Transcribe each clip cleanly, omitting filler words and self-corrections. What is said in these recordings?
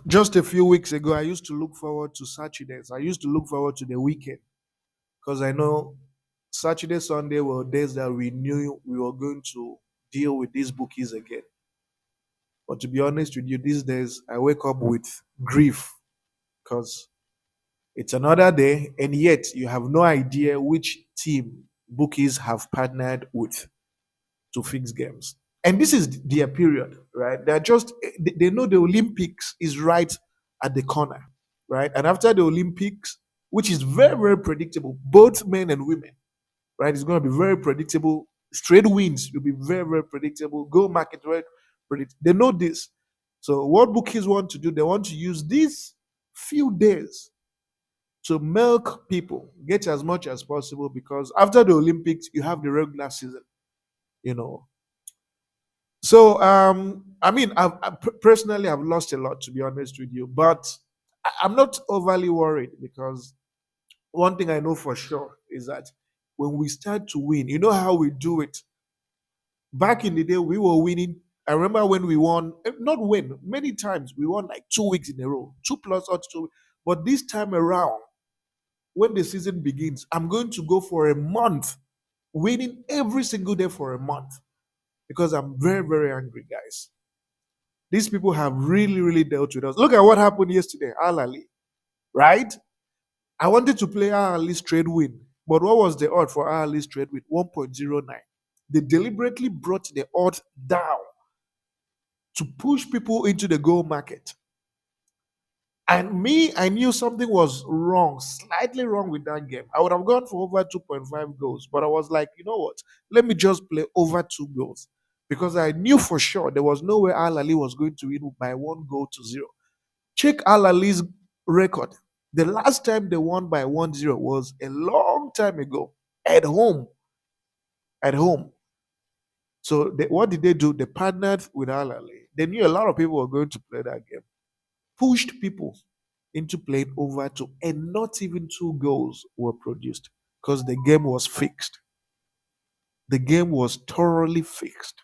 Just a few weeks ago, I used to look forward to Saturdays. I used to look forward to the weekend because I know Saturday, Sunday were days that we knew we were going to deal with these bookies again. But to be honest with you, these days I wake up with grief because it's another day, and yet you have no idea which team bookies have partnered with to fix games. And this is their period, right? They're just they know the Olympics is right at the corner, right? And after the Olympics, which is very, very predictable, both men and women, right? It's going to be very predictable. Straight wins will be very, very predictable. Go market rate predict. They know this. So what bookies want to do, they want to use these few days to milk people, get as much as possible because after the Olympics, you have the regular season, you know. So, I mean, personally, I've lost a lot, to be honest with you, but I'm not overly worried because one thing I know for sure is that when we start to win, you know how we do it. Back in the day, we were winning. I remember when we won, not win, many times we won like 2 weeks in a row, two plus or two. But this time around, when the season begins, I'm going to go for a month, winning every single day for a month because I'm very, very angry, guys. These people have really, really dealt with us. Look at what happened yesterday, Al Ali, right? I wanted to play Al Ali's trade win, but what was the odd for Al Ali's trade win? 1.09. They deliberately brought the odds down to push people into the gold market. And me, I knew something was wrong, slightly wrong with that game. I would have gone for over 2.5 goals, but I was like, you know what? Let me just play over 2 goals because I knew for sure there was no way Al Ali was going to win by 1 goal to 0. Check Al Ali's record. The last time they won by 1-0 was a long time ago at home. At home. So what did they do? They partnered with Al Ali. They knew a lot of people were going to play that game. Pushed people into playing over two, and not even 2 goals were produced because the game was fixed. The game was thoroughly fixed.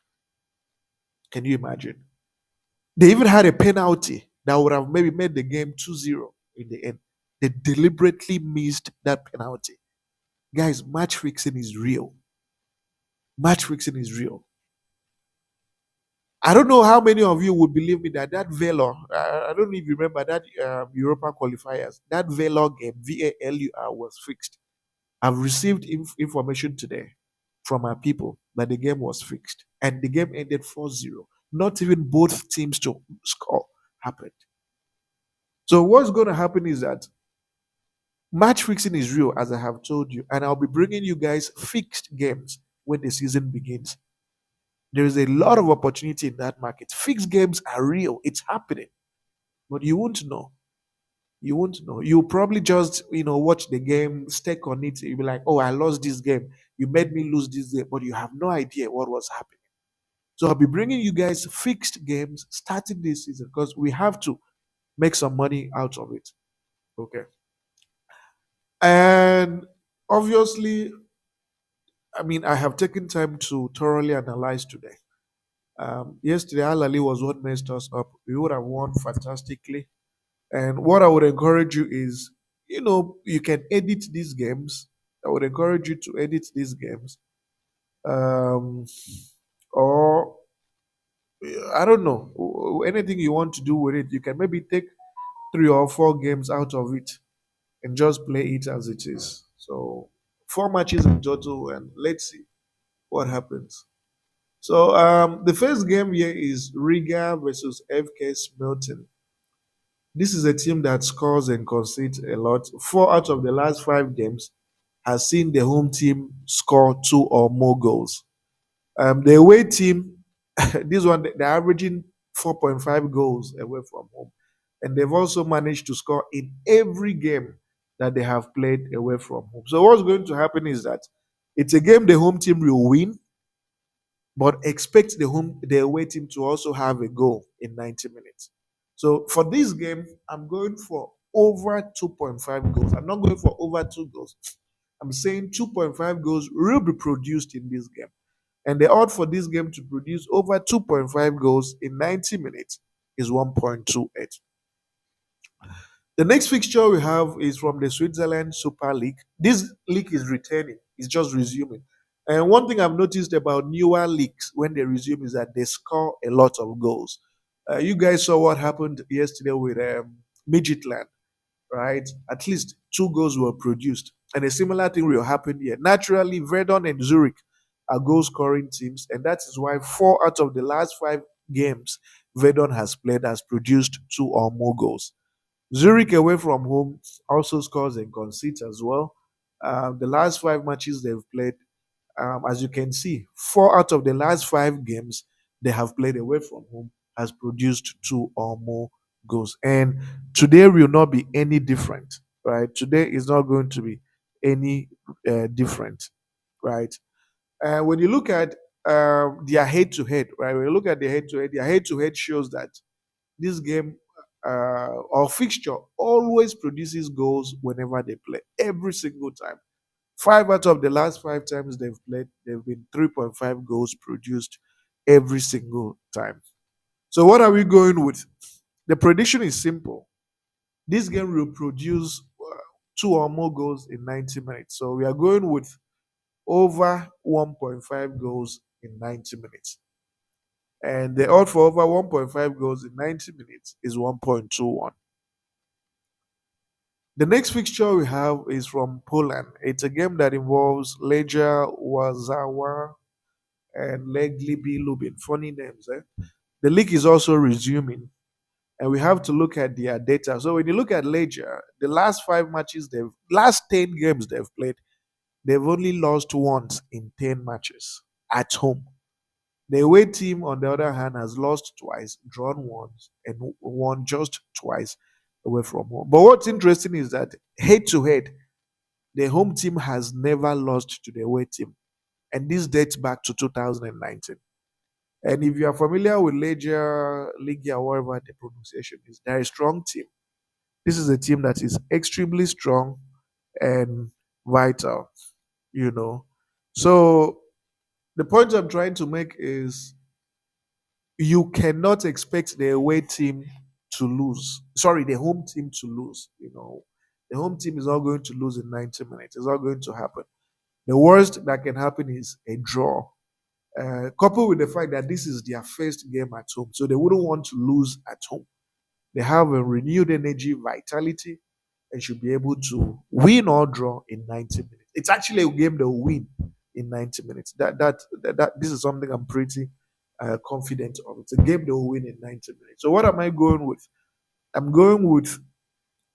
Can you imagine? They even had a penalty that would have maybe made the game 2-0 in the end. They deliberately missed that penalty. Guys, match fixing is real. Match fixing is real. I don't know how many of you would believe me that Valor, I don't even remember that Europa qualifiers, that Valor game, VALUR, was fixed. I've received information today from our people that the game was fixed and the game ended 4-0. Not even both teams to score happened. So what's going to happen is that match fixing is real, as I have told you, and I'll be bringing you guys fixed games when the season begins. There is a lot of opportunity in that market. Fixed games are real, it's happening, but you won't know. You won't know. You'll probably just, watch the game, stake on it. You'll be like, oh, I lost this game. You made me lose this game, but you have no idea what was happening. So I'll be bringing you guys fixed games starting this season because we have to make some money out of it. Okay. And obviously, I mean, I have taken time to thoroughly analyze today. Yesterday, Al Ali was what messed us up. We would have won fantastically. And what I would encourage you is, you can edit these games. I would encourage you to edit these games. Um, or I don't know, anything you want to do with it. You can maybe take 3 or 4 games out of it and just play it as it is. So 4 matches in total, and let's see what happens. So the first game here is Riga versus FK Smilton. This is a team that scores and concedes a lot. 4 out of the last 5 games has seen the home team score 2 or more goals. The away team, this one, they're averaging 4.5 goals away from home. And they've also managed to score in every game that they have played away from home. So what's going to happen is that it's a game the home team will win, but expect the away team to also have a goal in 90 minutes. So for this game, I'm going for over 2.5 goals. I'm not going for over 2 goals. I'm saying 2.5 goals will be produced in this game. And the odds for this game to produce over 2.5 goals in 90 minutes is 1.28. The next fixture we have is from the Switzerland Super League. This league is returning, it's just resuming. And one thing I've noticed about newer leagues when they resume is that they score a lot of goals. You guys saw what happened yesterday with Midgetland, right? At least two goals were produced. And a similar thing will happen here. Naturally, Verdun and Zurich are goal scoring teams, and that is why four out of the last five games Verdun has played has produced two or more goals. Zurich away from home also scores and concedes as well. The last five matches they've played, as you can see, four out of the last five games they have played away from home has produced two or more goals. And today will not be any different, right? Today is not going to be any different, right? When you look at their head to head, right? When you look at their head to head shows that this game or fixture always produces goals whenever they play, every single time. Five out of the last five times they've played, they've been 3.5 goals produced every single time. So, what are we going with? The prediction is simple. This game will produce two or more goals in 90 minutes. So, we are going with over 1.5 goals in 90 minutes. And the odd for over 1.5 goals in 90 minutes is 1.21. The next fixture we have is from Poland. It's a game that involves Legia Warszawa and Legliby Lubin. Funny names, eh? The league is also resuming, and we have to look at their data. So when you look at Legia, the last five matches last 10 games they've played, they've only lost once in 10 matches at home. The away team, on the other hand, has lost twice, drawn once, and won just twice away from home. But what's interesting is that head to head, the home team has never lost to the away team. And this dates back to 2019. And if you are familiar with Ligia, whatever the pronunciation is, they're a strong team. This is a team that is extremely strong and vital, you know. So the point I'm trying to make is you cannot expect the away team to lose. Sorry, the home team to lose. The home team is not going to lose in 90 minutes. It's not going to happen. The worst that can happen is a draw. Coupled with the fact that this is their first game at home, so they wouldn't want to lose at home. They have a renewed energy, vitality, and should be able to win or draw in 90 minutes. It's actually a game they'll win in 90 minutes. That this is something I'm pretty confident of. It's a game they'll win in 90 minutes. So what am I going with? I'm going with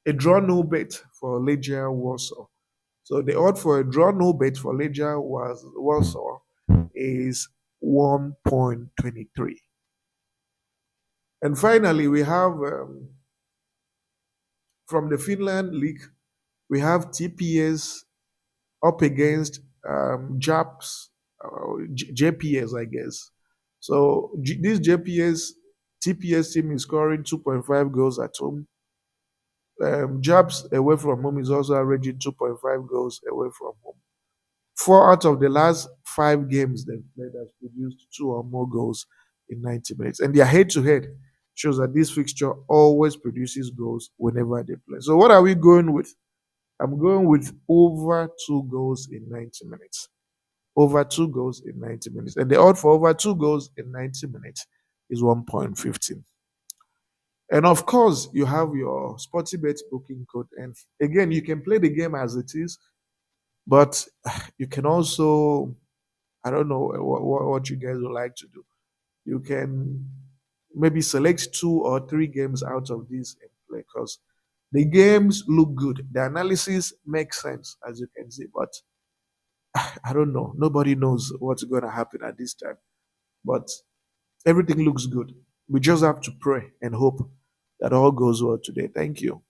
a draw no bet for Legia Warsaw. So the odd for a draw no bet for Legia was Warsaw is 1.23. And finally, we have from the Finland League, we have TPS up against JAPS, JPS, I guess. So this TPS team is scoring 2.5 goals at home. JAPS away from home is also averaging 2.5 goals away from home. Four out of the last five games they've played has produced two or more goals in 90 minutes. And their head to head shows that this fixture always produces goals whenever they play. So, what are we going with? I'm going with over two goals in 90 minutes. Over two goals in 90 minutes. And the odd for over two goals in 90 minutes is 1.15. And of course, you have your Sportybet booking code. And again, you can play the game as it is, but you can also, I don't know what you guys would like to do. You can maybe select two or three games out of this and play because the games look good. The analysis makes sense, as you can see, but I don't know. Nobody knows what's going to happen at this time. But everything looks good. We just have to pray and hope that all goes well today. Thank you.